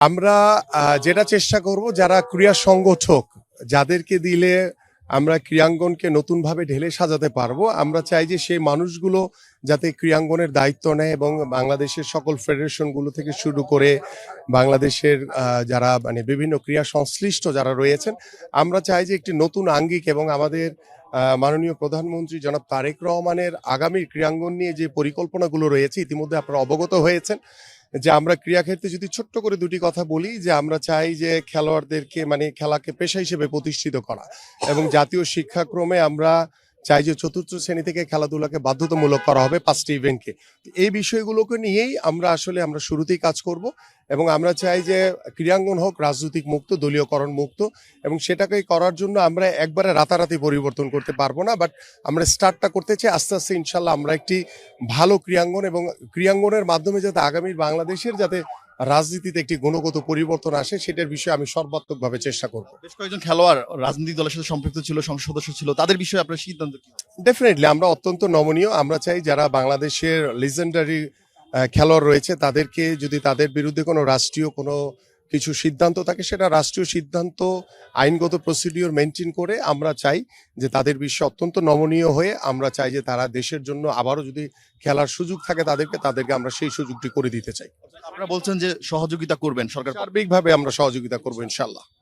আমরা যেটা চেষ্টা করব যারা ক্রীড়া সংগঠক যাদেরকে দিলে আমরা ক্রীড়াঙ্গনকে নতুনভাবে ঢেলে সাজাতে পারবো। আমরা চাই যে সেই মানুষগুলো যাতে ক্রীড়াঙ্গনের দায়িত্ব নেয় এবং বাংলাদেশের সকল ফেডারেশনগুলো থেকে শুরু করে বাংলাদেশের যারা মানে বিভিন্ন ক্রীড়া সংশ্লিষ্ট যারা রয়েছেন, আমরা চাই যে একটি নতুন আঙ্গিক এবং আমাদের মাননীয় প্রধানমন্ত্রী জনাব তারেক রহমানের আগামী ক্রীড়াঙ্গন নিয়ে যে পরিকল্পনাগুলো রয়েছে ইতিমধ্যে আপনারা অবগত হয়েছেন যে আমরা ক্রীড়াক্ষেত্রে যদি ছোট্ট করে দুটি কথা বলি যে আমরা চাই যে খেলোয়াড়দেরকে মানে খেলাকে পেশা হিসেবে প্রতিষ্ঠিত করা এবং জাতীয় শিক্ষাক্রমে আমরা চাই যে চতুর্থ শ্রেণী থেকে খেলাধুলাকে বাধ্যতামূলক করা হবে 5টি ইভেন্টকে। এই বিষয়গুলোকে নিয়েই আমরা শুরুতেই কাজ করব এবং আমরা চাই যে ক্রীড়াঙ্গন হোক রাজনৈতিক মুক্ত, দলীয়করণ মুক্ত এবং সেটাকে করার জন্য আমরা একবারে রাতারাতি পরিবর্তন করতে পারবো না, বাট আমরা স্টার্টটা করতে চাই আস্তে আস্তে। ইনশাল্লাহ আমরা একটি ভালো ক্রীড়াঙ্গন এবং ক্রীড়াঙ্গনের মাধ্যমে যাতে আগামী বাংলাদেশের যাতে রাজনীতিতে একটি গুণগত পরিবর্তন আসে সেটার বিষয়ে আমি সর্বাত্মকভাবে চেষ্টা করব। বেশ কয়েকজন খেলোয়াড় রাজনৈতিক দলের সাথে সম্পৃক্ত ছিল, সংসদ সদস্য ছিল, তাদের বিষয়ে আপনার সিদ্ধান্ত কি? ডেফিনেটলি আমরা অত্যন্ত নমনীয়। আমরা চাই যারা বাংলাদেশের লিজেন্ডারি খেলোয়াড় রয়েছে তাদেরকে যদি তাদের বিরুদ্ধে কোনো রাষ্ট্রীয় কোনো কিছু সিদ্ধান্ত থাকে সেটা রাষ্ট্রীয় সিদ্ধান্ত আইনগত প্রসিডিওর মেনটেন করে আমরা চাই যে তাদের বিষয়ে অত্যন্ত নমনীয় হয়ে আমরা চাই যে তারা দেশের জন্য আবারও যদি খেলার সুযোগ থাকে তাদেরকে আমরা সেই সুযোগটি করে দিতে চাই। আপনারা বলছেন যে সহযোগিতা করবেন সরকার। সার্বিকভাবে আমরা সহযোগিতা করবো ইনশাল্লাহ।